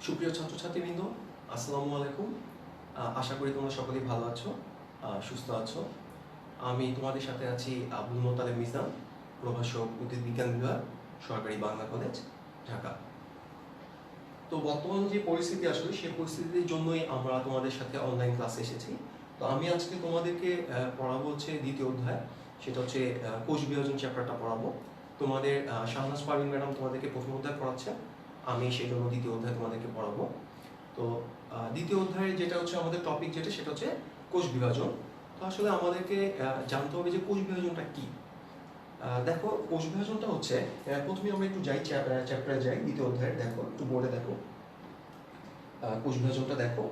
সুপ্রিয় ছাত্রছাত্রীবৃন্দ, আসসালামু আলাইকুম। আশা করি তোমরা সকলেই ভালো আছো, সুস্থ আছো। আমি তোমাদের সাথে আছি আব্দুল মোতালেব মিজান, প্রভাষক উদ্ভিদ বিজ্ঞান বিভাগ, সরকারি বাংলা কলেজ, ঢাকা। তো বর্তমান যে পরিস্থিতি আসলে সেই পরিস্থিতির জন্যই আমরা তোমাদের সাথে অনলাইন ক্লাসে এসেছি। তো আমি আজকে তোমাদেরকে পড়াবো হচ্ছে দ্বিতীয় অধ্যায়, সেটা হচ্ছে কোষ বিভাজন চ্যাপ্টারটা পড়াবো। তোমাদের শাহনাজ পারভিন ম্যাডাম তোমাদেরকে প্রথম অধ্যায় পড়াচ্ছেন, আমি সেই জন্য দ্বিতীয় অধ্যায় তোমাদেরকে পড়াবো। তো দ্বিতীয় অধ্যায়ে যেটা হচ্ছে আমাদের টপিক, সেটা হচ্ছে কোষ বিভাজন। তো আসলে আমাদেরকে জানতে হবে যে কোষ বিভাজনটা কি। দেখো, কোষ বিভাজনটা হচ্ছে, প্রথমে আমরা একটু যাই চ্যাপ্টারে যাই, দ্বিতীয় অধ্যায়ে দেখো, একটু বোর্ডে দেখো কোষ বিভাজনটা দেখো।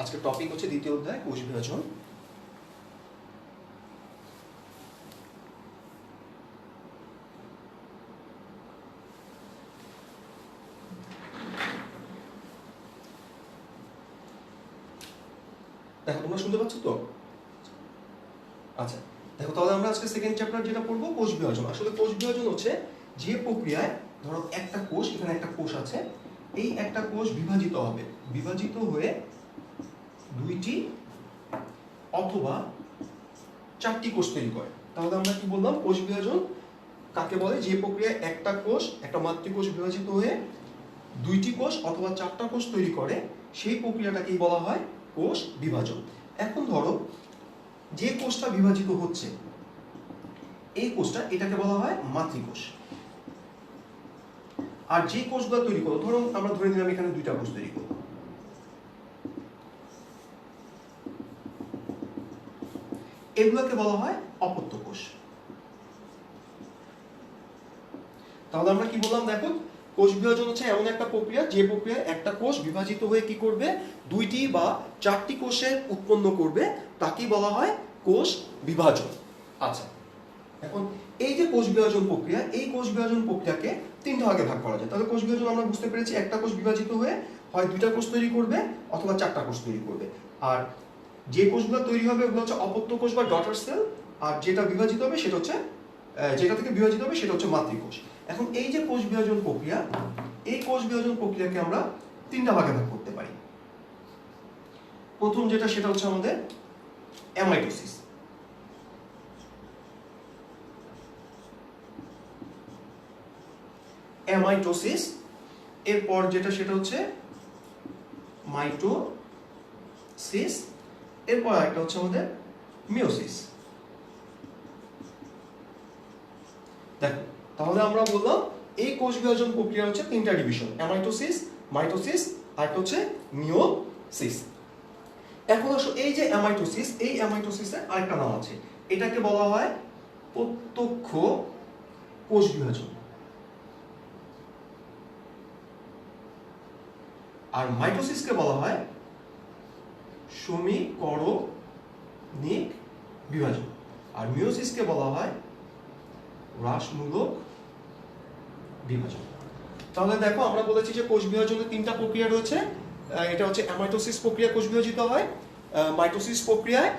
আজকের টপিক হচ্ছে দ্বিতীয় অধ্যায় কোষ বিভাজন। দেখো, তোমরা শুনতে পাচ্ছ তো? আচ্ছা, দেখো তাহলে আমরা আজকে সেকেন্ড চ্যাপ্টার যেটা পড়বো কোষ বিভাজন। আসলে কোষ বিভাজন হচ্ছে যে প্রক্রিয়ায়, ধরো একটা কোষ, এখানে একটা কোষ আছে, এই একটা কোষ বিভাজিত হবে, বিভাজিত হয়ে দুইটি অথবা চারটি কোষ তৈরি করে। তাহলে আমরা কি বললাম, কোষ বিভাজন কাকে বলে? যে প্রক্রিয়ায় একটা কোষ, একটা মাতৃকোষ বিভাজিত হয়ে দুইটি কোষ অথবা চারটা কোষ তৈরি করে, সেই প্রক্রিয়াটাকেই বলা হয় কোষ বিভাজন। এখন ধরো যে কোষটা বিভাজিত হচ্ছে, এই কোষটা, এটাকে বলা হয় মাতৃকোষ। আর যে কোষগুলো তৈরি করো, ধরো আমরা ধরে নিলাম এখানে দুইটা কোষ তৈরি করবো, এগুলোকে বলা হয় অপত্য কোষ। তাহলে আমরা কি বললাম? দেখো, কোষ বিভাজন হচ্ছে এমন একটা প্রক্রিয়া, যে প্রক্রিয়ায় একটা কোষ বিভাজিত হয়ে কি করবে, দুইটি বা চারটি কোষের উৎপন্ন করবে, তাকেই বলা হয় কোষ বিভাজন। আচ্ছা, এখন এই যে কোষ বিভাজন প্রক্রিয়া, এই কোষ বিভাজন প্রক্রিয়াকে তিনটা ভাগে ভাগ করা যায়। তাহলে কোষ বিভাজন আমরা বুঝতে পেরেছি, একটা কোষ বিভাজিত হয়ে হয় দুইটা কোষ তৈরি করবে অথবা চারটা কোষ তৈরি করবে। আর যে কোষগুলো তৈরি হবে ওগুলো হচ্ছে অপত্য কোষ বা ডটার সেল, আর যেটা বিভাজিত হবে সেটা হচ্ছে, যেটা থেকে বিভাজিত হবে সেটা হচ্ছে মাতৃকোষ। এখন এই যে কোষ বিভাজন প্রক্রিয়া, এই কোষ বিভাজন প্রক্রিয়াকে আমরা তিনটা ভাগে ভাগ করতে পারি। প্রথম যেটা, সেটা হচ্ছে আমাদের অ্যামাইটোসিস। অ্যামাইটোসিস, এরপর যেটা সেটা হচ্ছে মাইটোসিস, এরপর একটা হচ্ছে আমাদের মিওসিস। দেখো, তাহলে আমরা বললাম এই কোষ বিভাজন প্রক্রিয়া হচ্ছে তিনটা ডিভিশন, অ্যামাইটোসিস, মাইটোসিস আর একটা হচ্ছে মিওসিস। এখন আসো, এই যে অ্যামাইটোসিস, এই অ্যামাইটোসিসের আরেকটা নাম আছে, এটাকে বলা হয় প্রত্যক্ষ কোষ বিভাজন। আর মাইটোসিসকে বলা হয় সমীকরণিক বিভাজন। আর মিওসিসকে বলা হয় হ্রাসমূলক বিভাজন। তাহলে দেখো, আমরা বলেছি যে কোষ বিভাজনের তিনটা প্রক্রিয়া রয়েছে। এটা হচ্ছে অ্যামাইটোসিস প্রক্রিয়া কোষ বিভাজিত হয়, মাইটোসিস প্রক্রিয়ায়,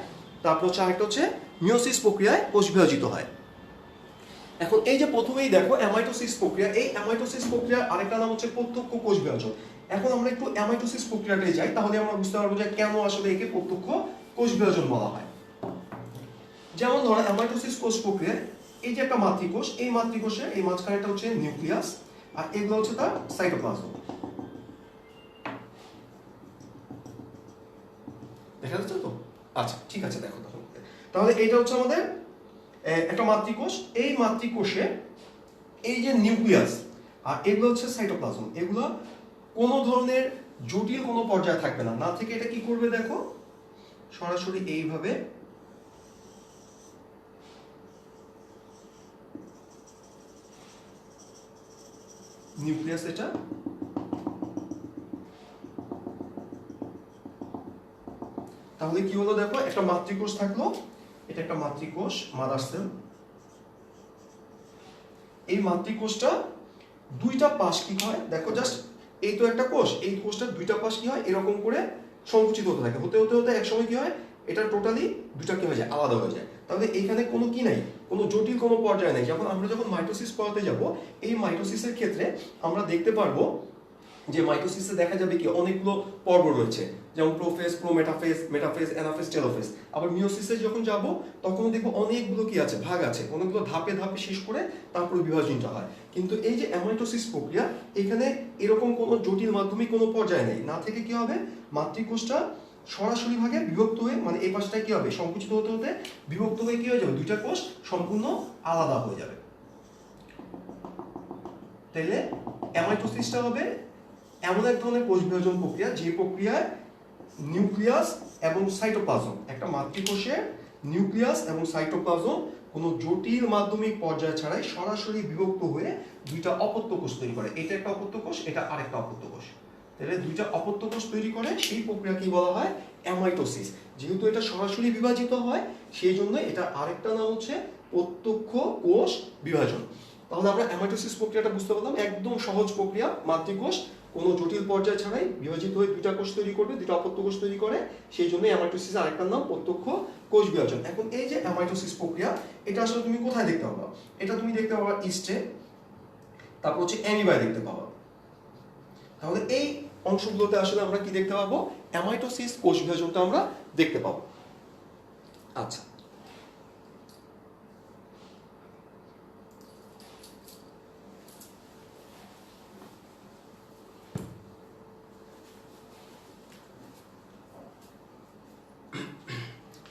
তারপর হচ্ছে আরেকটা হচ্ছে মিওসিস প্রক্রিয়ায় কোষ বিভাজিত হয়। এখন এই যে প্রথমেই দেখো অ্যামাইটোসিস প্রক্রিয়া, এই অ্যামাইটোসিস প্রক্রিয়ার আরেকটা নাম হচ্ছে প্রত্যক্ষ কোষ বিভাজন। এখন আমরা একটু অ্যামাইটোসিস প্রক্রিয়াটায় যাই, তাহলে আমরা বুঝতে পারবো যে কেন আসলে একে প্রত্যক্ষ কোষ বিভাজন বলা হয়। যেমন ধরো, অ্যামাইটোসিস কোষ প্রক্রিয়ায় এই যে একটা মাতৃকোষ, এই মাতৃকোষে এই মাঝখানেটা হচ্ছে নিউক্লিয়াস, আর এগুলো হচ্ছে তার সাইটোপ্লাজম। দেখা যাচ্ছে তো? আচ্ছা, ঠিক আছে, দেখো তখন। তাহলে এটা হচ্ছে আমাদের একটা মাতৃকোষ, এই মাতৃকোষে এই যে নিউক্লিয়াস আর এগুলো হচ্ছে সাইটোপ্লাজম, এগুলো কোনো ধরনের জটিল কোনো পর্যায়ে থাকবে না, না থেকে এটা কি করবে দেখো, সরাসরি এইভাবে নিউক্লিয়াস, এটা তাহলে কি হলো দেখো, একটা মাতৃকোষ থাকলো, এটা একটা মাতৃকোষ, মাদার সেল। এই মাতৃকোষটা দুইটা পাশ কি হয় দেখো, জাস্ট এই তো একটা কোষ, এই কোষটার দুইটা পাশ কি হয় এরকম করে সংকুচিত হতে থাকে, হতে হতে হতে একসময় কি হয় এটা টোটালি দুটা কি হয়ে যায়, আলাদা হয়ে যায়। তাহলে এখানে কোনো কি নাই, কোনো জটিল কোনো পর্যায় নেই। আমরা যখন মাইটোসিস পড়াতে যাব, এই মাইটোসিসের ক্ষেত্রে আমরা দেখতে পারবো যে মাইটোসিসে দেখা যাবে কি অনেকগুলো পর্ব রয়েছে, যেমন prophase, prometaphase, metaphase, anaphase, telophase. আবার মিওসিসে যখন যাব তখন দেখবো অনেকগুলো কি আছে, ভাগ আছে, অনেকগুলো ধাপে ধাপে শেষ করে তারপরে বিভাজনটা হয়। কিন্তু এই যে অ্যামাইটোসিস প্রক্রিয়া, এখানে এরকম কোনো জটিল মাধ্যমিক কোনো পর্যায় নেই, না থেকে কি হবে মাতৃকোষটা সরাসরি ভাগে বিভক্ত হয়ে, মানে এই পাশটায় কি হবে সংকুচিত হতে হতে বিভক্ত হয়ে কি হয়ে যাবে, দুইটা কোষ সম্পূর্ণ আলাদা হয়ে যাবে। তাইলে অ্যামাইটোসিসটা হবে এমন এক ধরনের কোষ বিভাজন প্রক্রিয়া, যে প্রক্রিয়ায় নিউক্লিয়াস এবং সাইটোপ্লাজম, একটা মাতৃকোষের নিউক্লিয়াস এবং সাইটোপ্লাজম কোনো জটিল মাধ্যমিক পর্যায় ছাড়াই সরাসরি বিভক্ত হয়ে দুইটা অপত্য কোষ তৈরি করে। এটা একটা অপত্য কোষ, এটা আরেকটা অপত্য কোষ। তাহলে দুইটা অপত্য কোষ তৈরি করে, সেই প্রক্রিয়াকে বলা হয় অ্যামাইটোসিস। যেহেতু এটা সরাসরি বিভাজিত হয়, সেই জন্য এটা আরেকটা নাম হচ্ছে প্রত্যক্ষ কোষ বিভাজন। তাহলে আমরা অ্যামাইটোসিস প্রক্রিয়াটা বুঝতে পারলাম, একদম সহজ প্রক্রিয়া। মাতৃকোষ কোনো জটিল পর্যায় ছাড়াই বিভাজিত হয়ে দুইটা কোষ তৈরি করবে, দুইটা অপত্য কোষ তৈরি করে, সেই জন্য অ্যামাইটোসিসের আরেকটার নাম প্রত্যক্ষ কোষ বিভাজন। এখন এই যে অ্যামাইটোসিস প্রক্রিয়া, এটা আসলে তুমি কোথায় দেখতে পাবা? এটা তুমি দেখতে পাবা ইস্টে, তারপর হচ্ছে অ্যামিবায় দেখতে পাবা। তাহলে এই অংশগুলোতে আসলে আমরা কি দেখতে পাবো, অ্যামাইটোসিস কোষ বিভাজনটা আমরা দেখতে পাবো। আচ্ছা,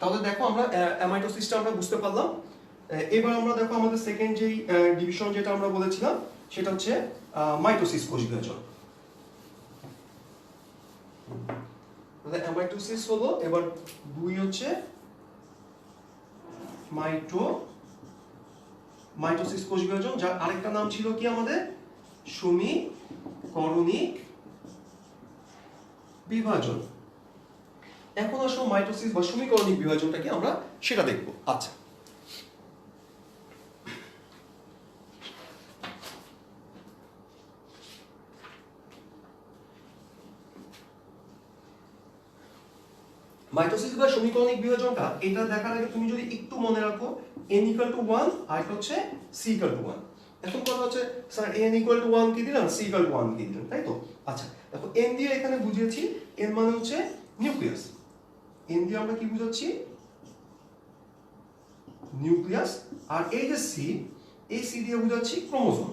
তাহলে দেখো আমরা অ্যামাইটোসিসটা আমরা বুঝতে পারলাম। এবার আমরা দেখো আমাদের সেকেন্ড যেই ডিভিশন যেটা আমরা বলেছিলাম, সেটা হচ্ছে মাইটোসিস কোষ বিভাজন। তাহলে অ্যামাইটোসিস হলো, এবার দুই হচ্ছে মাইটোসিস কোষ বিভাজন, যার আরেকটা নাম ছিল কি আমাদের সমীকরণিক বিভাজন। এখন আসো মাইটোসিস বা সমীকরণিক বিভাজনটা কি আমরা সেটা দেখব। আচ্ছা, মাইটোসিস বা সমীকরণিক বিভাজনটা, এটা দেখার আগে তুমি যদি একটু মনে রাখো, n = 1 আর এটা হচ্ছে c = 1। এখন কথা হচ্ছে স্যার n = 1 কি দিলাম, c = 1 কি দিলাম, তাই তো? আচ্ছা দেখো, n দিয়ে এখানে বুঝিয়েছি, n মানে হচ্ছে নিউক্লিয়াস। n দিয়ে আমরা কি বুঝাচ্ছি, নিউক্লিয়াস। আর এই যে c, এই c দিয়ে বুঝাচ্ছি ক্রোমোজোম।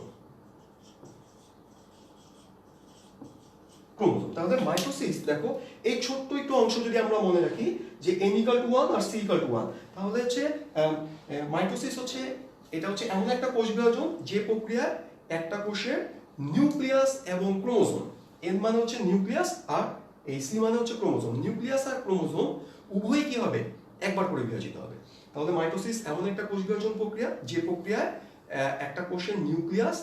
তাহলে মাইটোসিস দেখো, এই ছোট্ট একটু অংশ যদি আমরা মনে রাখি যে n = 1 আর c = 1, তাহলে হচ্ছে মাইটোসিস হচ্ছে, এটা হচ্ছে এমন একটা কোষ বিভাজন যে প্রক্রিয়ায় একটা কোষের নিউক্লিয়াস এবং ক্রোমোজোম, n মানে হচ্ছে নিউক্লিয়াস আর এই c মানে হচ্ছে ক্রোমোজোম, নিউক্লিয়াস আর ক্রোমোজোম উভয়ই কি হবে, একবার করে বিভাজিত হবে। তাহলে মাইটোসিস এমন একটা কোষ বিভাজন প্রক্রিয়া যে প্রক্রিয়ায় একটা কোষের নিউক্লিয়াস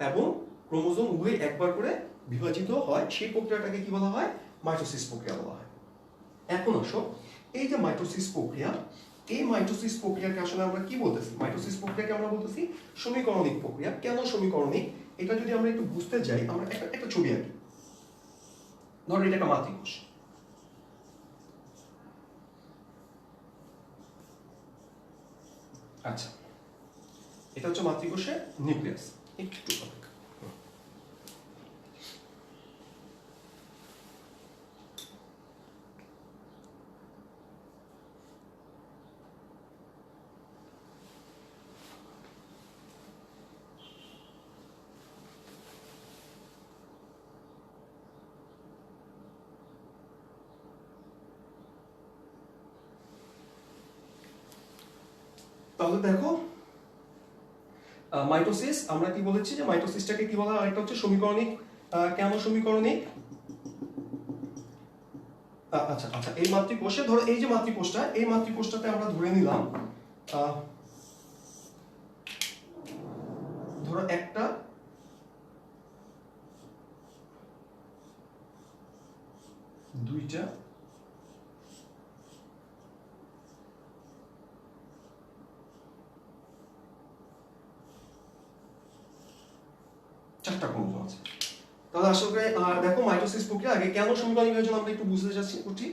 এবং ক্রোমোজোম উভয়ই একবার করে বিভাজিত হয়, সেই প্রক্রিয়াটাকে কি বলা হয়, মাইটোসিস প্রক্রিয়া বলা হয়। এখন আসো, এই যে মাইটোসিস প্রক্রিয়া, এই মাইটোসিস প্রক্রিয়াকে আসলে আমরা কি বলতেছি, মাইটোসিস প্রক্রিয়াকে আমরা বলতেছি সমীকরণিক প্রক্রিয়া। কেন সমীকরণিক, এটা যদি আমরা একটু বুঝতে যাই, আমরা একটা ছবি আঁকি। ধরো এটা একটা মাতৃকোষ, আচ্ছা এটা হচ্ছে মাতৃকোষের নিউক্লিয়াস। একটু তাহলে দেখো, মাইটোসিস আমরা কি বলেছি যে মাইটোসিসটাকে কি বলা হয়, আরেকটা হচ্ছে সমীকরণিক। কেন সমীকরণিক, আচ্ছা আচ্ছা, এই মাতৃকোষে ধরো, এই যে মাতৃকোষটা, এই মাতৃকোষটাতে আমরা ধরে নিলাম ধরো একটা দুইটা চারটা ক্রোমোজোম আছে। তাহলে আসলে দেখো মাইটোসিস প্রক্রিয়া আগে কেন সমীকরণিক বিভাজন আমরা একটু বুঝতে যাচ্ছি করছি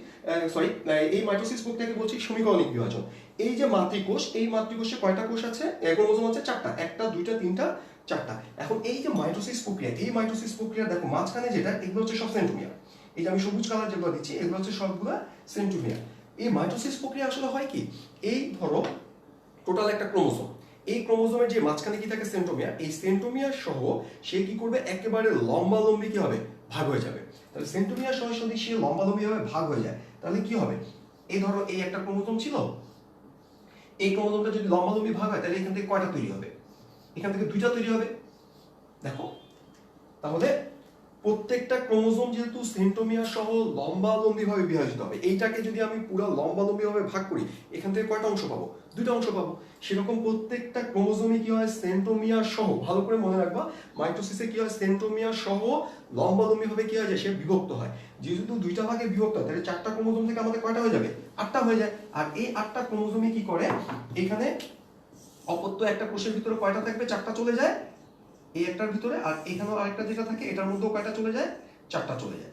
সরি এই মাইটোসিস প্রক্রিয়াকে বলছি সমীকরণিক বিভাজন। এই যে মাতৃকোষ, এই মাতৃকোষে কয়টা কোষ আছে? ক্রোমোজোম আছে 4টা, 1টা 2টা 3টা 4টা। এখন এই যে মাইটোসিস প্রক্রিয়া, এই মাইটোসিস প্রক্রিয়া দেখো মাঝখানে যেটা, এগুলো হচ্ছে সব সেন্ট্রোমিয়ার। এই যে আমি সবুজ কালার যেগুলো দিচ্ছি এগুলো হচ্ছে সবগুলো সেন্ট্রোমিয়ার। এই মাইটোসিস প্রক্রিয়া আসলে হয় কি, এই ধরো টোটাল একটা ক্রোমোজোম, এই ক্রোমোজোমের যে মাঝখানে কি থাকে সেন্ট্রোমিয়ার, এই সেন্ট্রোমিয়ার সহ সে কি করবে, একেবারে লম্বালম্বি কি হবে, ভাগ হয়ে যাবে। তাহলে সেন্ট্রোমিয়ার সহ যদি সে লম্বালম্বি ভাবে ভাগ হয়ে যায় তাহলে কি হবে, এই ধরো এই একটা ক্রোমোজোম ছিল, এই ক্রোমোজোমটা যদি লম্বালম্বি ভাগ হয় তাহলে এখান থেকে কয়টা তৈরি হবে, এখান থেকে 2টা তৈরি হবে। দেখো তাহলে প্রত্যেকটা ক্রোমোজোম যেহেতু সেন্ট্রোমিয়ার সহ লম্বালম্বি ভাবে বিভাজিত হবে, এইটাকে যদি আমি পুরো লম্বালম্বি ভাবে ভাগ করি এখান থেকে কয়টা অংশ পাবো, 2টা অংশ পাবো। সেরকম প্রত্যেকটা ক্রোমোজোমে কি হয়, সেন্ট্রোমিয়ার সহ, ভালো করে মনে রাখবা মাইটোসিসে কি হয়, সেন্ট্রোমিয়ার সহ লম্বালম্বি ভাবে কি হয় যায়, সে বিভক্ত হয়। যেহেতু 2টা ভাগে বিভক্ত হয় তাহলে 4টা ক্রোমোজোম থেকে আমাদের কয়টা হয়ে যাবে, 8টা হয়ে যায়। আর এই 8টা ক্রোমোজোমে কি করে, এখানে অপত্য একটা কোষের ভিতরে কয়টা থাকবে, 4টা চলে যায় এই একটার ভিতরে, আর এখানেও আরেকটা যেটা থাকে এটার মধ্যেও কয়টা চলে যায়, 4টা চলে যায়।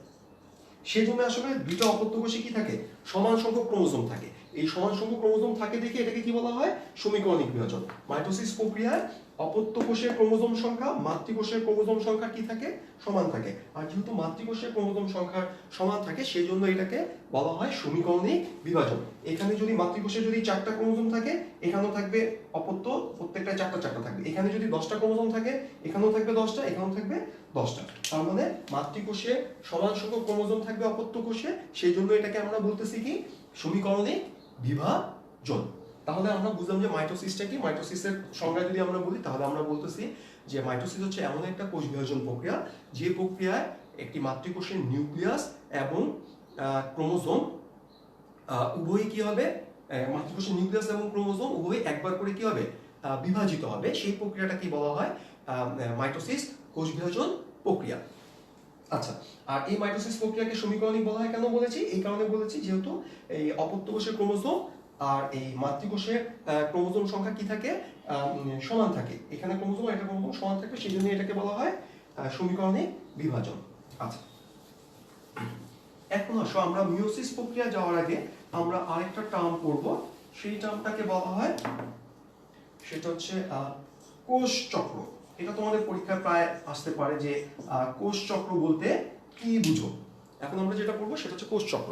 সেই জন্য আসলে 2টা অপত্য কোষে কি থাকে, সমান সংখ্যক ক্রোমোজোম থাকে। এই সমান সংখ্যক ক্রোমোজোম থাকে দেখে এটাকে কি বলা হয়, সমীকরণিক বিভাজন। মাইটোসিস প্রক্রিয়ায় অপত্য কোষের ক্রোমোজোম সংখ্যা মাতৃকোষের ক্রোমোজোম সংখ্যা কি থাকে, সমান থাকে। আর যেহেতু মাতৃকোষের ক্রোমোজোম সংখ্যা সমান থাকে সেই জন্য এটাকে বলা হয় সমীকরণিক বিভাজন। এখানে যদি মাতৃকোষে যদি 4টা ক্রোমোজোম থাকে, এখানেও থাকবে অপত্য প্রত্যেকটা 4টা 4টা থাকবে। এখানে যদি 10টা ক্রোমোজোম থাকে, এখানেও থাকবে 10টা, এখানেও থাকবে 10টা। তার মানে মাতৃকোষে সমান সংখ্যক ক্রোমোজোম থাকবে অপত্য কোষে, সেই জন্য এটাকে আমরা বলতেছি কি, সমীকরণিক বিভাজন। তাহলে আমরা বুঝলাম যে মাইটোসিসটা কি। মাইটোসিসের সংজ্ঞা যদি আমরা বলি তাহলে আমরা বলতেছি যে মাইটোসিস হচ্ছে এমন একটা কোষ বিভাজন প্রক্রিয়া যে প্রক্রিয়ায় একটি মাতৃকোষের নিউক্লিয়াস এবং ক্রোমোজোম উভয়ই কি হবে, মাতৃকোষের নিউক্লিয়াস এবং ক্রোমোজোম উভয়ই একবার করে কি হবে, বিভাজিত হবে। সেই প্রক্রিয়াটা কি বলা হয়, মাইটোসিস কোষ বিভাজন প্রক্রিয়া। আচ্ছা, আর এই মাইটোসিস প্রক্রিয়াকে সমীকরণিক বলা হয় কেন বলেছি, এই কারণে বলেছি যেহেতু এই অপত্য কোষের ক্রোমোজোম আর এই মাতৃকোষের ক্রোমোজোম সংখ্যা কি থাকে, সমান থাকে। এখানে ক্রোমোজোম আর এটা ক্রোমোজোম সমান থাকবে, সেই জন্য এটাকে বলা হয় সমীকরণিক বিভাজন। আচ্ছা, এখন আসো আমরা মিওসিস প্রক্রিয়া যাওয়ার আগে আমরা আরেকটা টার্ম পড়ব, সেই টার্মটাকে বলা হয়, সেটা হচ্ছে কোষ চক্র। এটা তোমাদের পরীক্ষায় প্রায় আসতে পারে যে কোষ চক্র বলতে কি বুঝো। এখন আমরা যেটা পড়বো সেটা হচ্ছে কোষ চক্র।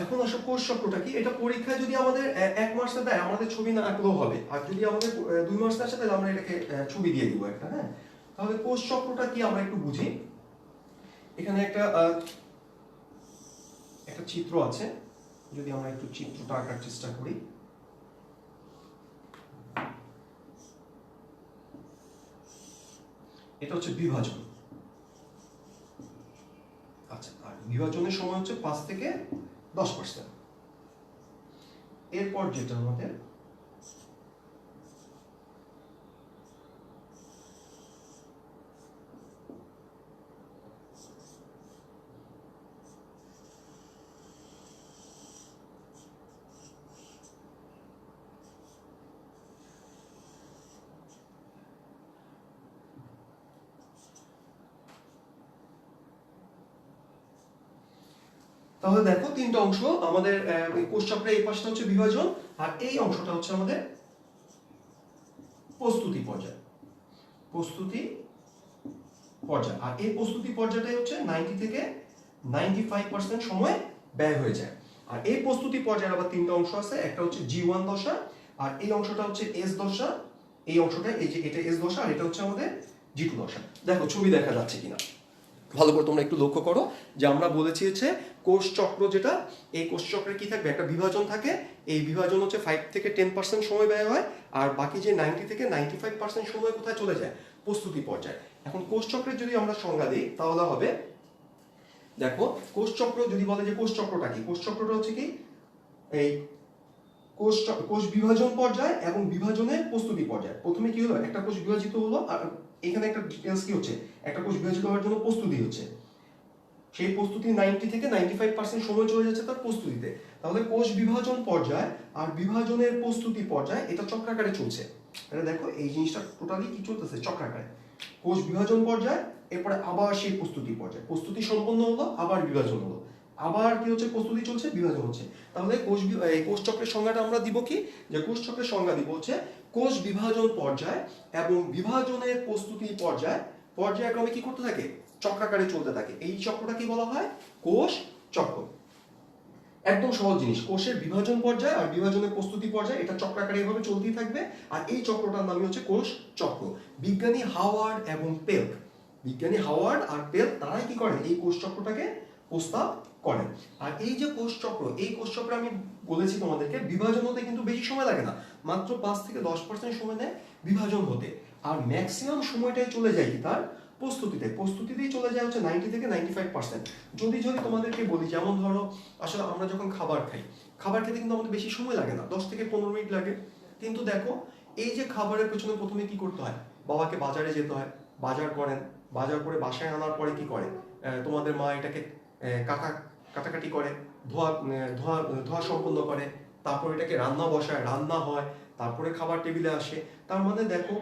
এখন আসো কোষ চক্রটা কি। এটা পরীক্ষায় যদি আমাদের 1 মার্কসে দেয় আমাদের ছবি না আঁকলেও হবে, আর যদি আমাদের 2 মার্কসে আসে তাহলে আমরা এটাকে ছবি দিয়ে দিব একটা। হ্যাঁ, তাহলে কোষ চক্রটা কি আমরা একটু বুঝি। এখানে একটা চিত্র আছে, যদি আমরা একটু চিত্রটা আঁকার চেষ্টা করি। এটা হচ্ছে বিভাজন। আচ্ছা, আর বিভাজনের সময় হচ্ছে 5 থেকে 10%। এরপর যেটা আমাদের তাহলে দেখো 3টা অংশ আমাদের কোষ চক্রের। এই পাশটা হচ্ছে বিভাজন আর এই অংশটা হচ্ছে আমাদের প্রস্তুতি পর্যায়। প্রস্তুতি পর্যায়, আর এই প্রস্তুতি পর্যায়টাই হচ্ছে 90 থেকে 95% সময় ব্যয় হয়ে যায়। আর এই প্রস্তুতি পর্যায়ের আবার 3টা অংশ আছে, একটা হচ্ছে G1 দশা, আর এই অংশটা হচ্ছে S দশা। এই অংশটা এই যে এটা S দশা, আর এটা হচ্ছে আমাদের G2 দশা। দেখো ছবি দেখা যাচ্ছে কিনা ভালো করে তোমরা একটু লক্ষ্য করো যে আমরা বলেছি হচ্ছে কোষ চক্র যেটা, এই কোষ চক্রে কি থাকবে, একটা বিভাজন থাকে। এই বিভাজন হচ্ছে 5 থেকে 10% সময় ব্যয় হয়, আর বাকি যে 90 থেকে 95% সময় কোথায় চলে যায়, প্রস্তুতি পর্যায়ে। এখন কোষ চক্রের যদি আমরা সংজ্ঞা দিই তাহলে হবে, দেখো কোষ চক্র যদি বলে যে কোষ চক্রটা কি, কোষ চক্রটা হচ্ছে কি এই কোষ বিভাজন পর্যায় এবং বিভাজনের প্রস্তুতি পর্যায়। প্রথমে কি হলো, একটা কোষ বিভাজিত হলো, আর এখানে একটা ডিটেইলস কি হচ্ছে, একটা কোষ বিভাজিত হওয়ার জন্য প্রস্তুতি হচ্ছে। সেই প্রস্তুতি 90 থেকে 95% সময় চলে যাচ্ছে তার প্রস্তুতিতে। তাহলে কোষ বিভাজন পর্যায় আর বিভাজনের প্রস্তুতি পর্যায় এটা চক্রাকারে চলছে। তাহলে দেখো এই জিনিসটা টোটালি কি চলতেছে, চক্রাকারে। কোষ বিভাজন পর্যায়, এরপরে আবার সেই প্রস্তুতি পর্যায়, প্রস্তুতি সম্পন্ন হলো আবার বিভাজন হলো, আবার কি হচ্ছে, প্রস্তুতি চলছে, বিভাজন হচ্ছে। তাহলে কোষ চক্রের সংজ্ঞাটা আমরা দিব কি, যে কোষ চক্রের সংজ্ঞা দিব হচ্ছে কোষ বিভাজন পর্যায় এবং বিভাজনের প্রস্তুতি পর্যায়ক্রমে কি করতে থাকে, চক্রাকারে চলতে থাকে। এই চক্রটা কি বলা হয়, কোষ চক্র। একদম সহজ জিনিস, কোষের বিভাজন পর্যায় আর বিভাজনের প্রস্তুতি পর্যায় এটা চক্রাকারে এভাবে চলতেই থাকবে, আর এই চক্রটার নামই হচ্ছে কোষ চক্র। বিজ্ঞানী হাওয়ার্ড এবং পেল্ক, বিজ্ঞানী হাওয়ার্ড আর পেল্ক তারাই কি করেন, এই কোষ চক্রটাকে প্রস্তাব করেন। আর এই যে কোষ চক্র, এই কোষ চক্র আমি বলেছি তোমাদেরকে বিভাজন হতে কিন্তু বেশি সময় লাগে না, মাত্র 5 থেকে 10% সময় নেয় বিভাজন হতে, আর ম্যাক্সিমাম সময়টাই চলে যায় কি তার প্রস্তুতিতেই চলে যায় হচ্ছে 90 থেকে 95%। যদি তোমাদেরকে বলি, যেমন ধরো আসলে আমরা যখন খাবার খাই, খাবার খেতে কিন্তু আমাদের বেশি সময় লাগে না, 10 থেকে 15 মিনিট লাগে। কিন্তু দেখো এই যে খাবারের পেছনে প্রথমে কি করতে হয়, বাবাকে বাজারে যেতে হয়, বাজার করেন, বাজার করে বাসায় আনার পরে কি করে, তোমাদের মা এটাকে কাটাকাটি করে, ধোয়া সম্পন্ন করে, তারপর এটাকে রান্না বসায়, রান্না হয়, তারপরে খাবার টেবিলে আসে। তার মানে দেখো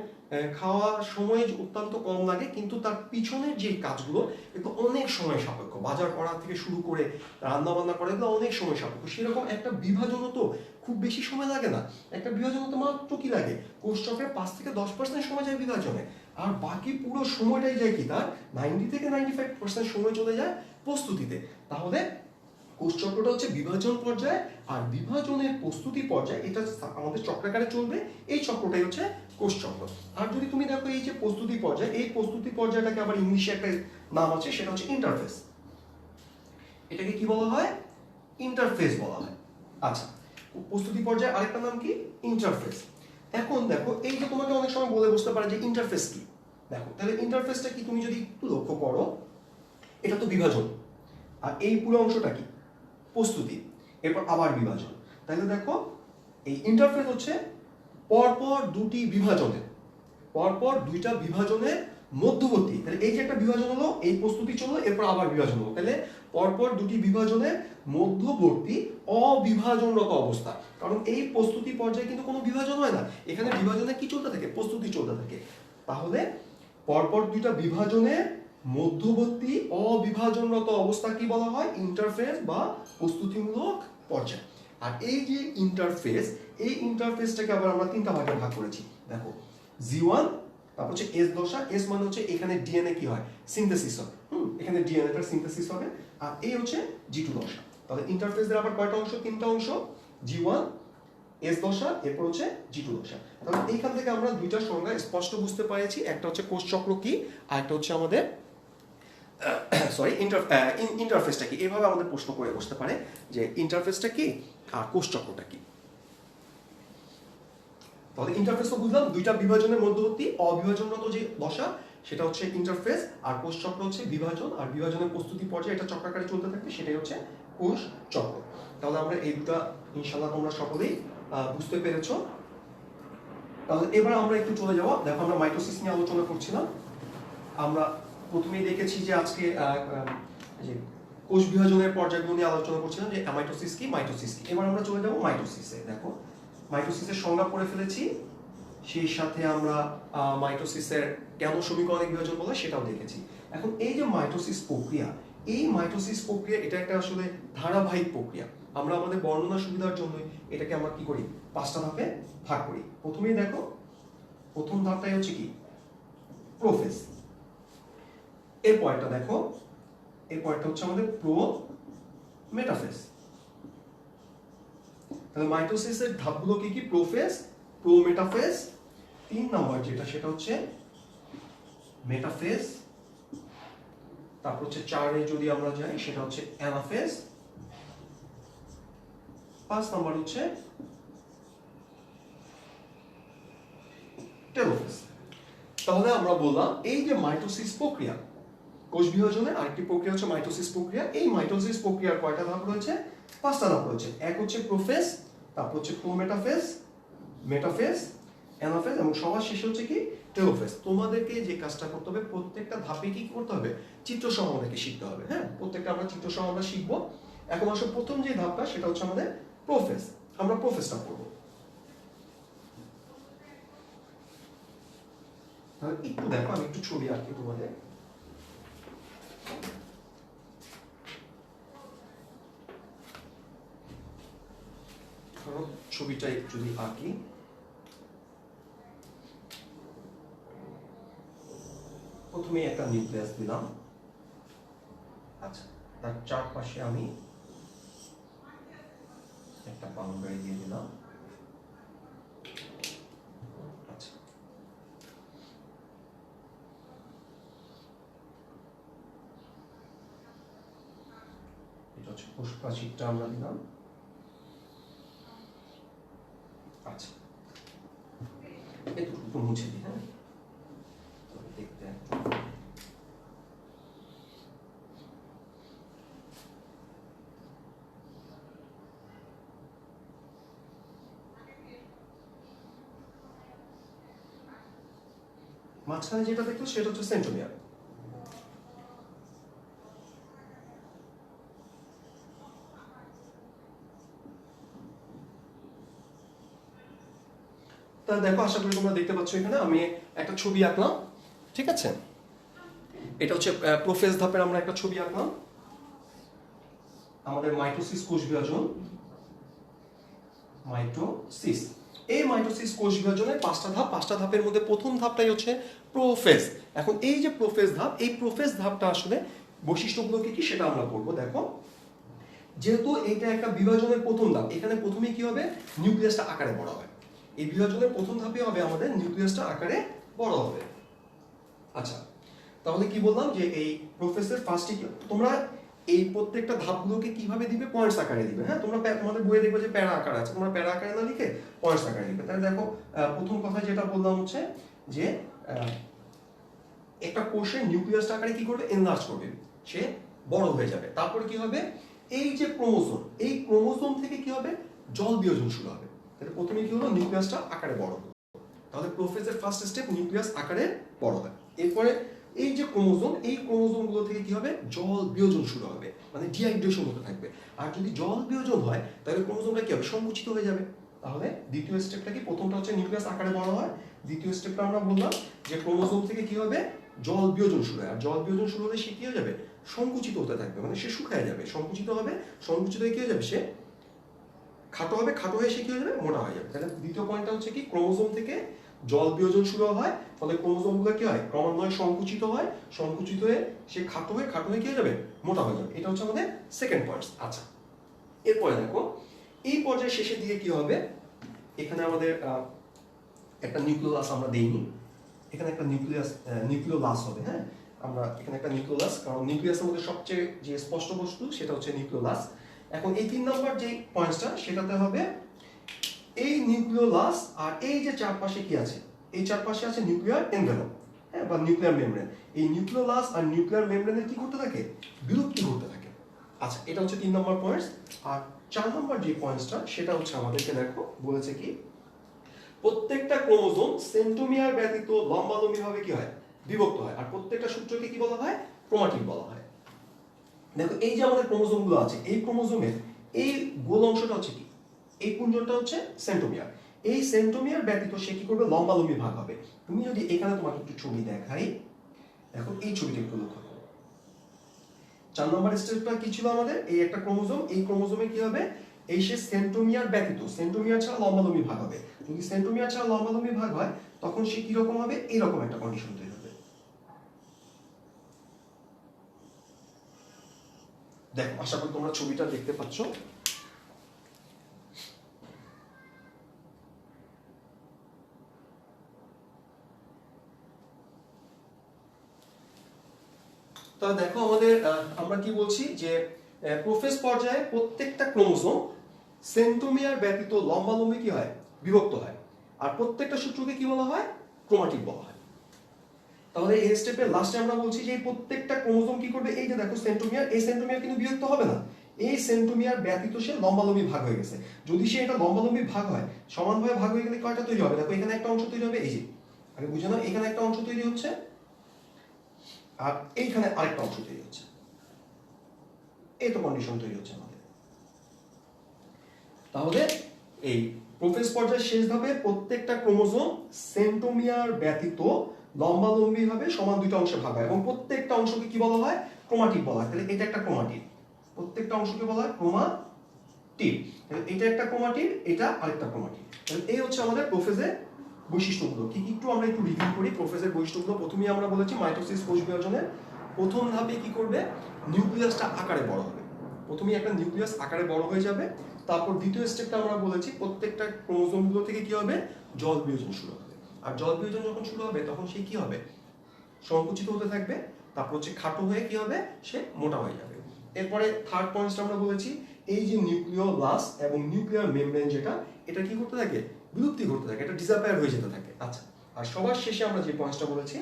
খাওয়ার সময় অত্যন্ত কম লাগে, কিন্তু তার পিছনের যে কাজগুলো এগুলো অনেক সময় সাপেক্ষ, বাজার করা থেকে শুরু করে রান্না বান্না করা এগুলো অনেক সময় সাপেক্ষ। সেরকম একটা বিভাজনও তো খুব বেশি সময় লাগে না, একটা বিভাজন তো মাত্র কি লাগে, কোষ চক্রের 5 থেকে 10% সময় যায় বিভাজনে, আর বাকি পুরো সময়টাই যায় কি তার 90 থেকে 95% সময় চলে যায় প্রস্তুতিতে। তাহলে কোষ চক্রটা হচ্ছে বিভাজন পর্যায় আর বিভাজনের প্রস্তুতি পর্যায়, এটা আমাদের চক্রাকারে চলবে, এই চক্রটাই হচ্ছে কোষ চক্র। আর যদি তুমি দেখো এই যে প্রস্তুতি পর্যায়, এই প্রস্তুতি পর্যায়টাকে আবার ইংলিশে একটা নাম আছে, সেটা হচ্ছে ইন্টারফেস। এটাকে কি বলা হয়, ইন্টারফেস বলা হয়। আচ্ছা, প্রস্তুতি পর্যায়ে আরেকটা নাম কি, ইন্টারফেস। এখন দেখো এই যে তোমাকে অনেক সময় বলে বুঝতে পারে যে ইন্টারফেস কি, দেখো তাহলে ইন্টারফেসটা কি তুমি যদি একটু লক্ষ্য করো, এটা তো বিভাজন, আর এই পুরো অংশটা কি, প্রস্তুতি, এরপর আবার বিভাজন। তাহলে দেখো এই ইন্টারফেস হচ্ছে পরপর দুইটা বিভাজনের মধ্যবর্তী। তাহলে এই যে একটা বিভাজন হলো, এই প্রস্তুতি চললো, এরপর আবার বিভাজন হলো, তাহলে পরপর দুটি বিভাজনের মধ্যবর্তী অবিভাজনরত অবস্থা। কারণ এই প্রস্তুতি পর্যায়ে কিন্তু কোনো বিভাজন হয় না, এখানে বিভাজনে কি চলতে থাকে, প্রস্তুতি চলতে থাকে। তাহলে পরপর দুইটা বিভাজনের মধ্যবর্তী অবিভাজনরত অবস্থা কি বলা হয়, ইন্টারফেস বা প্রস্তুতিমূলক পর্যায়। আর এই যে ইন্টারফেস, এই ইন্টারফেসটাকে আবার আমরা তিনটা ভাগে ভাগ করেছি। দেখো G1, তারপর হচ্ছে S দশা, S মানে হচ্ছে এখানে ডিএনএ কি হয়, সিনথেসিস হয়, এখানে ডিএনএটার সিনথেসিস হবে, আর এই হচ্ছে G2 দশা। তাহলে ইন্টারফেসের আবার কয়টা অংশ, তিনটা অংশ, G1, S দশা, এরপর হচ্ছে G2 দশা। তাহলে এইখান থেকে আমরা দুইটা সংজ্ঞা স্পষ্ট বুঝতে পেরেছি, একটা হচ্ছে কোষ চক্র কি, আর একটা হচ্ছে আমাদের ইন্টারফেসটা কি। এভাবে আমাদের প্রশ্ন করে বসতে পারে যে ইন্টারফেসটা কি আর কোষ চক্রটা কি। তাহলে ইন্টারফেস তো বুঝলাম, দুইটা বিভাজনের মধ্যবর্তী অবিভাজনরত যে দশা সেটা হচ্ছে ইন্টারফেস, আর কোষ চক্র হচ্ছে বিভাজন আর বিভাজনের প্রস্তুতি পর্যায়ে এটা চক্রাকারে চলতে থাকে, সেটাই হচ্ছে কোষ চক্র। তাহলে আমরা এই দুটা ইনশাআল্লাহ তোমরা সকলেই বুঝতে পেরেছো। তাহলে এবার আমরা একটু চলে যাবো, দেখো আমরা মাইটোসিস নিয়ে আলোচনা করছিলাম। আমরা প্রথমেই দেখেছি যে আজকে যে কোষ বিভাজনের পর্যায়গুলো নিয়ে আলোচনা করছিলাম, যে অ্যামাইটোসিস কি, মাইটোসিস কি। এবার আমরা চলে যাব মাইটোসিসে। দেখো মাইটোসিসের সংজ্ঞা পড়ে ফেলেছি, সেই সাথে আমরা মাইটোসিসের কেন সমীকরণিক বিভাজন বলে সেটাও দেখেছি। এখন এই যে মাইটোসিস প্রক্রিয়া, এই মাইটোসিস প্রক্রিয়া এটা একটা আসলে ধারাবাহিক প্রক্রিয়া। আমরা আমাদের বর্ণনা সুবিধার জন্য এটাকে আমরা কি করি, 5টা ধাপে ভাগ করি। প্রথমেই দেখো প্রথম ধাপটাই হচ্ছে কি, প্রোফেজ। এরপরটা দেখো, এরপরটা হচ্ছে আমাদের মেটাফেজ। তাহলে মাইটোসিসের ধাপগুলো কি কি, প্রোফেজ, মেটাফেজ, 3 নাম্বার যেটা সেটা হচ্ছে মেটাফেজ, তারপর হচ্ছে 4-এ যদি আমরা যাই সেটা হচ্ছে অ্যানাফেজ, 5 নাম্বার হচ্ছে টেলোফেজ। তাহলে আমরা বললাম এই যে মাইটোসিস প্রক্রিয়া, কোষ বিভাজনের আরেকটি প্রক্রিয়া হচ্ছে মাইটোসিস প্রক্রিয়া। এই মাইটোসিস প্রক্রিয়ার কয়টা ধাপ রয়েছে, 5টা ধাপ রয়েছে। এক হচ্ছে প্রোফেজ, তারপর হচ্ছে প্রোমেটাফেজ, মেটাফেজ, অ্যানাফেজ, এবং সবার শেষে হচ্ছে কি টেলোফেজ। তোমাদেরকে যে কাজটা করতে হবে, প্রত্যেকটা ধাপে কি করতে হবে, চিত্র সহ আমাদেরকে শিখতে হবে। হ্যাঁ, প্রত্যেকটা আমরা চিত্র সহ আমরা শিখবো। এখন আসলে প্রথম যে ধাপটা সেটা হচ্ছে আমাদের প্রোফেজ। আমরা প্রোফেজটা করবো। তাহলে একটু দেখো, আমি একটু ছবি আঁকি তোমাদের। ছবিটা যদি আঁকি, প্রথমে একটা নিউক্লিয়াস দিলাম। আচ্ছা, তার চারপাশে আমি একটা বাউন্ডারি দিয়ে দিলাম। আচ্ছা, এটা হচ্ছে কোষপ্রাচীরটা আমরা দিলাম। আচ্ছা, এটুকু মুছে দিই। হ্যাঁ, দেখতে মাঝখানে যেটা দেখলো সেটা হচ্ছে সেন্ট্রোমিয়ার। তা দেখো, আশা করি তোমরা দেখতে পাচ্ছ এখানে আমি একটা ছবি আঁকলাম। ঠিক আছে, এটা হচ্ছে প্রোফেজ ধাপের আমরা একটা ছবি আঁকলাম। আমাদের মাইটোসিস কোষ বিভাজন, মাইটোসিস। এই মাইটোসিস কোষ বিভাজনের পাঁচটা ধাপ। পাঁচটা ধাপের মধ্যে প্রথম ধাপটাই হচ্ছে প্রোফেজ। এখন এই যে প্রোফেজ ধাপ, এই প্রোফেজ ধাপটা আসলে বৈশিষ্ট্যগুলো কি সেটা আমরা বলবো। দেখো, যেহেতু এটা একটা বিভাজনের প্রথম ধাপ, এখানে প্রথমে কি হবে, নিউক্লিয়াসটা আকারে বড় হয়। এই বিভাজনের প্রথম ধাপে হবে আমাদের নিউক্লিয়াসটা আকারে বড় হবে। আচ্ছা, তাহলে কি বললাম যে এই প্রোফেসের ফার্স্টে তোমরা এই প্রত্যেকটা ধাপগুলোকে কিভাবে দিবে, পয়েন্টস আকারে দিবে। হ্যাঁ, তোমরা তোমাদের বইয়ে দেখবে যে প্যারা আকার আছে, তোমরা প্যারা আকারে না লিখে পয়েন্টস আকারে লিখবে। তাহলে দেখো, প্রথম কথা যেটা বললাম হচ্ছে যে একটা কোষের নিউক্লিয়াসটা আকারে কি করবে, এনলার্জ করবে, সে বড় হয়ে যাবে। তারপরে কি হবে, এই যে ক্রোমোজোম, এই ক্রোমোজোম থেকে কি হবে, জল বিয়োজন শুরু হবে। তাহলে প্রথমে কি হলো, নিউক্লিয়াসটা আকারে বড় হলো। তাহলে প্রোফেজের ফার্স্ট স্টেপ, নিউক্লিয়াস আকারে বড় হয়। এরপরে এই যে ক্রোমোজোম, এই ক্রোমোজোমগুলো থেকে কি হবে, জল বিয়োজন শুরু হবে, মানে ডিহাইড্রেশন হতে থাকবে। আর যদি জল বিয়োজন হয় তাহলে ক্রোমোজোমটা কি হবে, সংকুচিত হয়ে যাবে। তাহলে দ্বিতীয় স্টেপটা কি, প্রথমটা হচ্ছে নিউক্লিয়াস আকারে বড় হয়, দ্বিতীয় স্টেপটা আমরা বললাম যে ক্রোমোজোম থেকে কি হবে, জল বিয়োজন শুরু হয়। আর জল বিয়োজন শুরু হলে সে কি হয়ে যাবে, সংকুচিত হতে থাকবে, মানে সে শুকায় যাবে, সংকুচিত হবে, সংকুচিত হয়ে কি হয়ে যাবে, সে খাটো হবে, খাটো হয়ে সে কি হয়ে যাবে, মোটা হয়ে যাবে। তাহলে দ্বিতীয় পয়েন্টটা হচ্ছে কি, ক্রোমোজোম থেকে জল বিয়োজন শুরু হয়, ফলে ক্রোমোজোমগুলো কি হয়, ক্রমান্বয়ে সংকুচিত হয়, সংকুচিত হয়ে সে খাটো হয়ে, খাটো হয়ে কি হয়ে যাবে, মোটা হয়ে যাবে। এটা হচ্ছে আমাদের সেকেন্ড পয়েন্ট। আচ্ছা, এরপরে দেখো, এই পর্যায়ে শেষের দিকে কি হবে, এখানে আমাদের একটা নিউক্লিয়াস আমরা দেইনি, এখানে একটা নিউক্লিওলাস হবে। হ্যাঁ, আমরা এখানে একটা নিউক্লিওলাস, কারণ নিউক্লিয়াসের মধ্যে সবচেয়ে যে স্পষ্ট বস্তু সেটা হচ্ছে নিউক্লিওলাস। এখন এই 3 নম্বর যে পয়েন্টটা, সেটাতে হবে এই নিউক্লিওলাস আর এই যে চারপাশে কি আছে, এই চারপাশে আছে নিউক্লিয়ার এনভেলপ, হ্যাঁ, বা নিউক্লিয়ার মেমব্রেন। এই নিউক্লিওলাস আর নিউক্লিয়ার মেমব্রেনের কি করতে থাকে, বিলুপ্তি ঘটতে থাকে। আচ্ছা, এটা হচ্ছে 3 নম্বর পয়েন্টস। আর 4 নম্বর যে পয়েন্টসটা, সেটা হচ্ছে আমাদেরকে দেখো বলেছে কি, প্রত্যেকটা ক্রোমোজোম সেন্ট্রোমিয়ার ব্যতীত লম্বালম্বি ভাবে কি হয়, বিভক্ত হয়। আর প্রত্যেকটা সূত্রকে কি বলা হয়, ক্রোমাটিড বলা হয়। দেখো, এই যে আমাদের ক্রোমোজোমগুলো আছে, এই ক্রোমোজোমের এই গোল অংশটা হচ্ছে কি, এই কুঞ্চনটা হচ্ছে সেন্ট্রোমিয়ার। এই সেন্ট্রোমিয়ার ব্যতীত সে কি করবে, লম্বালম্বি ভাগ হবে। তুমি যদি এখানে তোমাকে একটু ছবি দেখাই, দেখো এই ছবিটা একটু লক্ষ্য করো। 4 নম্বর স্টেপটা কি ছিল আমাদের, এই একটা ক্রোমোজোম, এই ক্রোমোজোমে কি হবে, এই সে সেন্ট্রোমিয়ার ব্যতীত, সেন্ট্রোমিয়ার ছাড়া লম্বালম্বি ভাগ হবে। যদি সেন্ট্রোমিয়ার ছাড়া লম্বালম্বি ভাগ হয়, তখন সে কি রকম হবে, এরকম একটা কন্ডিশন তৈরি হবে। দেখো, আশা করি তোমরা ছবিটা দেখতে পাচ্ছ। তাহলে দেখো, আমাদের আমরা কি বলছি যে প্রোফেজ পর্যায়ে প্রত্যেকটা ক্রোমোজোম সেন্ট্রোমিয়ার ব্যতীত লম্বালম্বি কি হয়, বিভক্ত হয়। আর প্রত্যেকটা সূত্রকে কি বলা হয়, ক্রোমাটিড বলা হয়। তাহলে এই স্টেপের লাস্টে আমরা বলছি যে এই প্রত্যেকটা ক্রোমোজোম কি করবে, এই যে দেখো সেন্ট্রোমিয়ার, এই সেন্ট্রোমিয়ার কিন্তু বিভক্ত হবে না, এই সেন্ট্রোমিয়ার ব্যতীত সে লম্বালম্বি ভাগ হয়ে গেছে। যদি সে এটা লম্বালম্বি ভাগ হয়, সমানভাবে ভাগ হয়ে গেলে কয়টা তৈরি হবে? দেখো এখানে একটা অংশ তৈরি হবে, এই যে আগে বুঝে নাও, এখানে একটা অংশ তৈরি হচ্ছে আর এইখানে আরেকটা অংশ তৈরি হচ্ছে। এই তো কন্ডিশন তৈরি হচ্ছে আমাদের। তাহলে এই প্রোফেজ পর্যায়ের শেষ ধাপে প্রত্যেকটা ক্রোমোজোম সেন্ট্রোমিয়ার ব্যতীত লম্বালম্বি ভাবে সমান দুইটা অংশে ভাগ হয় এবং প্রত্যেকটা অংশকে কি বলা হয়? ক্রোমাটিড বলা হয়। তাহলে এটা একটা ক্রোমাটিড, প্রত্যেকটা অংশকে বলা হয় ক্রোমাটিড। এটা একটা ক্রোমাটিড, এটা আরেকটা ক্রোমাটিড। তাহলে এই হচ্ছে আমাদের প্রোফেজের বৈশিষ্ট্যগুলো। কি কি একটু আমরা একটু রিভিউ করি প্রোফেজের বৈশিষ্ট্যগুলো। প্রথমেই আমরা বলেছি মাইটোসিস কোষ বিভাজনের প্রথম ধাপে কি করবে? নিউক্লিয়াসটা আকারে বড় হবে। প্রথমেই একটা নিউক্লিয়াস আকারে বড় হয়ে যাবে। তারপর দ্বিতীয় স্টেপটা আমরা বলেছি প্রত্যেকটা ক্রোমোজোমগুলো থেকে কি হবে? জল বিয়োজন শুরু হবে। আর জল বিয়োজন যখন শুরু হবে তখন সে কি হবে? সংকুচিত হতে থাকবে। তারপর হচ্ছে খাটো হয়ে কি হবে? সে মোটা হয়ে যাবে। এরপরে থার্ড পয়েন্টটা আমরা বলেছি এই যে নিউক্লিওলাস এবং নিউক্লিয়ার মেমব্রেন যেটা, এটা কি করতে থাকে? বিলুপ্তি করতে থাকে, এটা ডিসঅ্যাপিয়ার হয়ে যেতে থাকে। আচ্ছা, আর সবার শেষে আমরা যে পয়েন্টটা বলেছি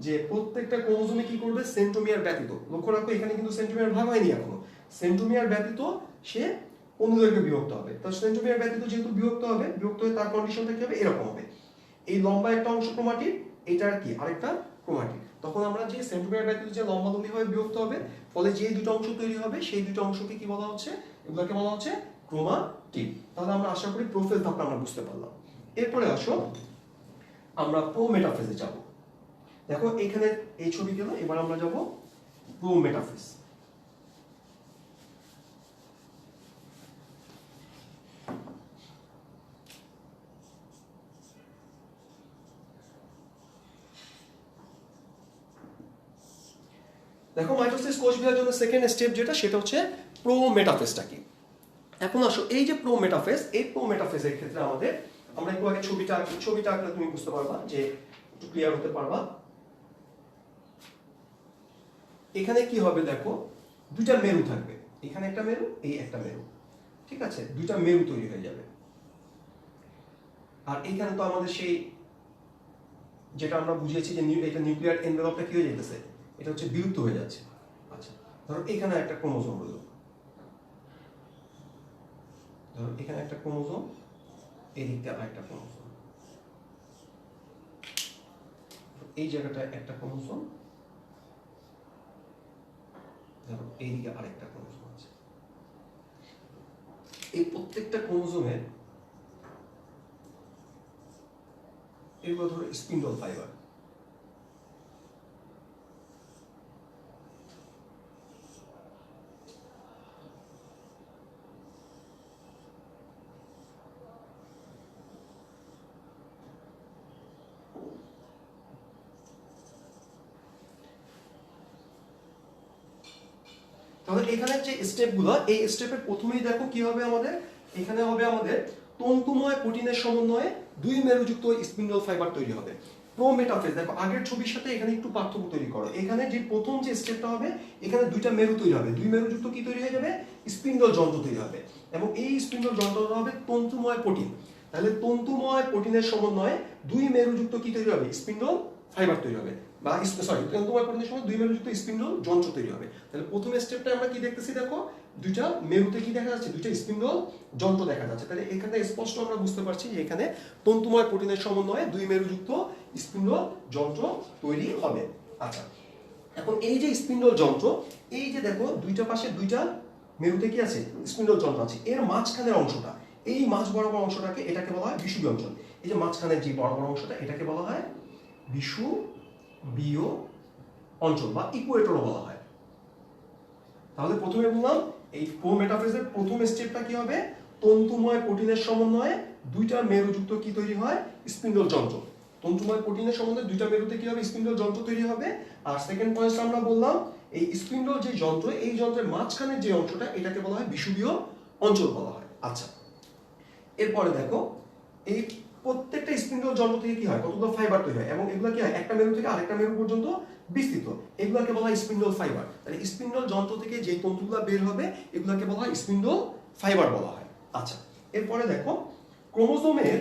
যে প্রত্যেকটা ক্রোমোজোমে কি করবে? সেন্ট্রোমিয়ার ব্যতীত, লক্ষ্য রাখো এখানে কিন্তু সেন্ট্রোমিয়ার ভাগ হয়নি এখনো, সেন্ট্রোমিয়ার ব্যতীত সে অনুদৈর্ঘ্যে বিভক্ত হবে। তো সেন্ট্রোমিয়ার ব্যতীত যেহেতু বিভক্ত হবে, বিভক্ত হয়ে তার কন্ডিশনটা কি হবে? এরকম হবে। এই লম্বা একটা অংশ ক্রোমাটিড, এটার কি আরেকটা ক্রোমাটিড। তখন আমরা যে সেন্ট্রোমিয়ার ব্যতীত যে লম্বালম্বি ভাবে বিভক্ত হবে, ফলে যে দুটো অংশ তৈরি হবে সেই দুটো অংশকে কি বলা হচ্ছে? এগুলোকে বলা হচ্ছে ক্রোমাটিড। তাহলে আমরা আশা করি প্রোফেজ ধাপটা আমরা বুঝতে পারলাম। এরপরে আসো আমরা প্রোমেটাফেজে যাব। দেখো এখানে এই ছবি গেল, এবার আমরা যাব প্রোমেটাফেজ। দেখো মাইটোসিস কোষ বিভাজনের সেকেন্ড স্টেপ যেটা, সেটা হচ্ছে প্রোমেটাফেজটা কি। এখন আসো এই যে প্রোমেটাফেজ, এই প্রোমেটাফেজের ক্ষেত্রে আমাদের, আমরা একটু আগে ছবিটা আঁকলে তুমি বুঝতে পারবা, যে একটু ক্লিয়ার হতে পারবা। এখানে কি হবে? দেখো দুইটা মেরু থাকবে, এখানে একটা মেরু, এই একটা মেরু, ঠিক আছে? দুইটা মেরু তৈরি হয়ে যাবে। আর এইখানে তো আমাদের সেই যেটা আমরা বুঝিয়েছি যে এটা নিউক্লিয়ার এনভেলপটা কি হয়ে যেতেছে? এটা হচ্ছে বিলুপ্ত হয়ে যাচ্ছে। আচ্ছা, ধরো এখানে একটা ক্রোমোজোম রইল, ধরো এখানে একটা ক্রোমোজোম, এই দিকটা আরেকটা ক্রোমোজোম, এই জায়গাটা একটা ক্রোমোজোম, ধরো এইদিকে আরেকটা ক্রোমোজোম আছে। এই প্রত্যেকটা ক্রোমোজোমের এগুলো ধরো স্পিন্ডল ফাইবার। তাহলে এখানে যে স্টেপগুলো, এই স্টেপের প্রথমেই দেখো কি হবে আমাদের? এখানে হবে আমাদের তন্তুময় প্রোটিনের সমন্বয়ে দুই মেরুযুক্ত স্পিন্ডল ফাইবার তৈরি হবে। প্রোমেটাফেজ, দেখো আগের ছবির সাথে এখানে একটু পার্থক্য তৈরি করো। এখানে যে প্রথম যে স্টেপটা হবে, এখানে দুইটা মেরু তৈরি হবে, দুই মেরুযুক্ত কি তৈরি হয়ে যাবে? স্পিন্ডল যন্ত্র তৈরি হবে, এবং এই স্পিন্ডল যন্ত্রটা হবে তন্তুময় প্রোটিন। তাহলে তন্তুময় প্রোটিনের সমন্বয়ে দুই মেরুযুক্ত কি তৈরি হবে? স্পিন্ডল ফাইবার তৈরি হবে, বা সরি, তন্তুময় প্রোটিনের সময় দুই মেরুযুক্ত স্পিন্ডল যন্ত্র তৈরি হবে। তাহলে প্রথম স্টেপটা আমরা কি দেখতেছি? দেখো দুইটা মেরুতে কি দেখা যাচ্ছে? দুইটা স্পিন্ডল যন্ত্র দেখা যাচ্ছে। তাহলে এখানে স্পষ্ট আমরা বুঝতে পারছি যে এখানে তন্তুময় প্রোটিনের সমন্বয়ে দুই মেরুযুক্ত স্পিন্ডল যন্ত্র তৈরি হবে। আচ্ছা, এখন এই যে স্পিন্ডল যন্ত্র, এই যে দেখো দুইটা পাশে দুইটা মেরুতে কি আছে? স্পিন্ডল যন্ত্র আছে। এর মাঝখানের অংশটা, এই মাঝ বরাবর অংশটাকে, এটাকে বলা হয় বিষুবীয় অঞ্চল। এই যে মাঝখানের যে বরাবর অংশটা, এটাকে বলা হয় বিষুবীয় অঞ্চল বা ইকুয়েটরও বলা হয়। তাহলে প্রথমে বললাম এই প্রোমেটাফেজের প্রথম স্টেপটা কি হবে? তন্তুময় প্রোটিনের সমন্বয়ে দুইটা মেরুযুক্ত কি তৈরি হয়? স্পিন্ডল যন্ত্র। তন্তুময় প্রোটিনের সমন্বয়ে দুইটা মেরুতে কি হবে? স্পিন্ডল যন্ত্র তৈরি হবে। আর সেকেন্ড পয়েন্টটা আমরা বললাম এই স্পিন্ডল যে যন্ত্র, এই যন্ত্রের মাঝখানের যে অংশটা, এটাকে বলা হয় বিষুবীয় অঞ্চল বলা হয়। আচ্ছা, এরপরে দেখো এই প্রত্যেকটা স্পিন্ডল যন্ত্র থেকে কি হয়? কতগুলো ফাইবার তৈরি হয়, এবং এগুলো কি হয়? একটা মেরু থেকে আরেকটা মেরু পর্যন্ত বিস্তৃত। এগুলোকে বলা হয় স্পিন্ডল ফাইবার। তাহলে স্পিন্ডল যন্ত্র থেকে যে তন্তুগুলো বের হবে, এগুলোকে বলা হয় স্পিন্ডল ফাইবার বলা হয়। আচ্ছা, এরপরে দেখো ক্রোমোজোমের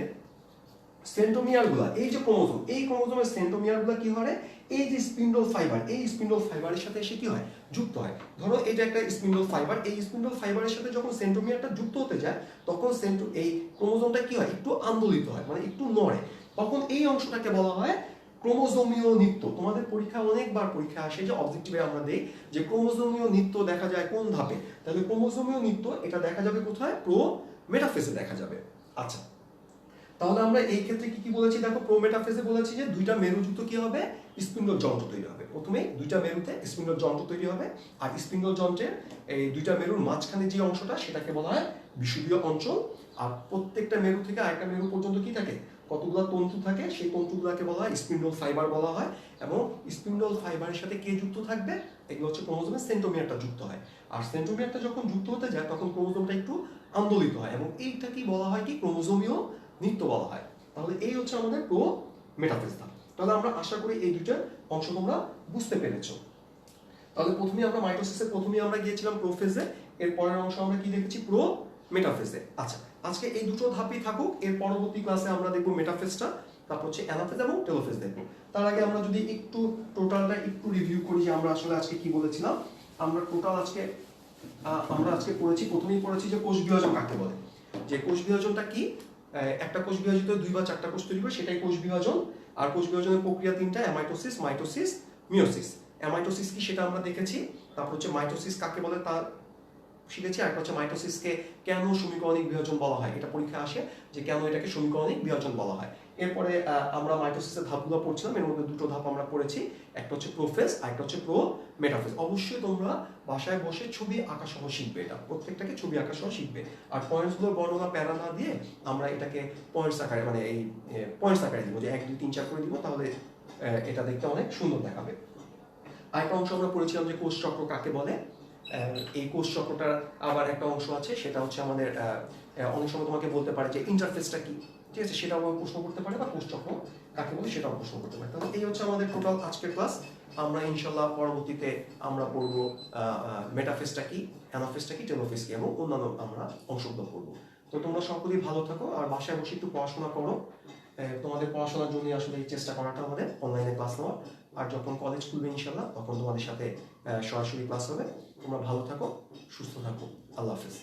সেন্ট্রোমিয়ারগুলো, এই যে ক্রোমোজোম, এই ক্রোমোজোমের সেন্ট্রোমিয়ারগুলো কি হয়, এই যে স্পিন্ডল ফাইবার, এই স্পিন্ডল ফাইবারের সাথে এসে কি হয়, যুক্ত হয়। ধরো এটা একটা স্পিন্ডল ফাইবার, এই স্পিন্ডল ফাইবারের সাথে যখন সেন্ট্রোমিয়ারটা যুক্ত হতে যায় তখন এই ক্রোমোজোমটা কি হয়, একটু আন্দোলিত হয়, মানে একটু নড়ে, তখন এই অংশটাকে বলা হয় ক্রোমোজোমীয় নৃত্য। তোমাদের পরীক্ষা অনেকবার পরীক্ষা আসে যে অবজেক্টিভে আমরা দেই যে ক্রোমোজোমীয় নৃত্য দেখা যায় কোন ধাপে, তাহলে ক্রোমোজোমীয় নৃত্য এটা দেখা যাবে কোথায়, মেটাফেজে দেখা যাবে। আচ্ছা, তাহলে আমরা এই ক্ষেত্রে কি কি বলেছি দেখো, প্রোমেটাফেজে বলেছি যে দুইটা মেরুযুক্ত কি হবে, স্পিন্ডল যন্ত্র তৈরি হবে। প্রথমে দুইটা মেরুতে স্পিন্ডল যন্ত্র তৈরি হবে, আর স্পিন্ডল যন্ত্রের এই দুইটা মেরুর মাঝখানে যে অংশটা সেটাকে বলা হয় বিষুবীয় অঞ্চল। আর প্রত্যেকটা মেরু থেকে আরেকটা মেরু পর্যন্ত কি থাকে, কতগুলো তন্তু থাকে, সেই তন্তুগুলোকে বলা হয় স্পিন্ডল ফাইবার বলা হয়। এবং স্পিন্ডল ফাইবারের সাথে কে যুক্ত থাকবে, এগুলো হচ্ছে ক্রোমোজোমের সেন্ট্রোমিয়ারটা যুক্ত হয়। আর সেন্ট্রোমিয়ারটা যখন যুক্ত হতে যায় তখন ক্রোমোজোমটা একটু আন্দোলিত হয়, এবং এইটা কি বলা হয়, কি ক্রোমোজোমীয় নৃত্য বলা হয়। তাহলে এই হচ্ছে আমাদের মেটাফেজ ধাপ। তাহলে আমরা আশা করি এই দুইটা অংশ তোমরা বুঝতে পেরেছো। তাহলে প্রথমে আমরা মাইটোসিসের প্রথমে আমরা গিয়েছিলাম প্রোফেজে, এর পরের অংশ আমরা কি দেখেছি, মেটাফেজে। আচ্ছা, আজকে এই দুটো ধাপই থাকুক, এর পরবর্তী ক্লাসে আমরা দেখবো মেটাফেজটা, তারপর হচ্ছে অ্যানাফেজ এবং টেলোফেজ দেখবো। তার আগে আমরা যদি একটু টোটালটা একটু রিভিউ করি যে আমরা আসলে আজকে কি বলেছিলাম। আমরা টোটাল আজকে পড়েছি, প্রথমেই পড়েছি যে কোষ বিভাজন কাকে বলে, যে কোষ বিভাজনটা কি, একটা কোষ বিভাজিত 2 বা 4টা কোষ তৈরি করে, সেটাই কোষ বিভাজন। আর কোষ বিভাজনের প্রক্রিয়া 3টা, অ্যামাইটোসিস, মাইটোসিস, মিওসিস। অ্যামাইটোসিস কি সেটা আমরা দেখেছি, তারপর হচ্ছে মাইটোসিস কাকে বলে তা শিখেছি, আর হচ্ছে মাইটোসিসকে কেন সমীকরণিক বিভাজন বলা হয়, এটা পরীক্ষা আসে যে কেন এটাকে সমীকরণিক বিভাজন বলা হয়। এরপরে আমরা মাইটোসিসের ধাপগুলো পড়ছিলাম, এর মধ্যে দুটো ধাপ আমরা পড়েছি, একটা হচ্ছে প্রোফেজ আর একটা হচ্ছে মেটাফেজ। অবশ্যই তোমরা বাসায় বসে ছবি আঁকা সহ শিখবে, এটা প্রত্যেকটাকে ছবি আঁকা সহ শিখবে। আর পয়েন্টসগুলোর বর্ণনা প্যারা না দিয়ে আমরা এটাকে পয়েন্টস আকারে, মানে এই পয়েন্টস আকারে দিব, যে 1 2 3 4 করে দিব, তাহলে এটা দেখতে অনেক সুন্দর দেখাবে। আরেকটা অংশ আমরা পড়েছিলাম যে কোষ চক্র কাকে বলে। এই কোষ চক্রটার আবার একটা অংশ আছে, সেটা হচ্ছে আমাদের অনেক সময় তোমাকে বলতে পারে যে ইন্টারফেসটা কি, ঠিক আছে, সেটাও প্রশ্ন করতে পারে, বা কোষ চক্র কাকে বলে সেটাও প্রশ্ন করতে পারে। তাহলে এই হচ্ছে আমাদের টোটাল আজকের ক্লাস। আমরা ইনশাল্লাহ পরবর্তীতে আমরা পড়বো মেটাফেসটা কি, অ্যানাফেসটা কি, টেলোফেস কি, এবং অন্যান্য আমরা অংশগুলো পড়বো। তো তোমরা সকলেই ভালো থাকো, আর বাসায় বসে একটু পড়াশোনা করো। তোমাদের পড়াশোনার জন্য আসলে এই চেষ্টা করাটা আমাদের, অনলাইনে ক্লাস নেওয়া। আর যখন কলেজ খুলবে ইনশাল্লাহ তখন তোমাদের সাথে সরাসরি ক্লাস হবে। তোমরা ভালো থাকো, সুস্থ থাকো, আল্লাহ হাফেজ।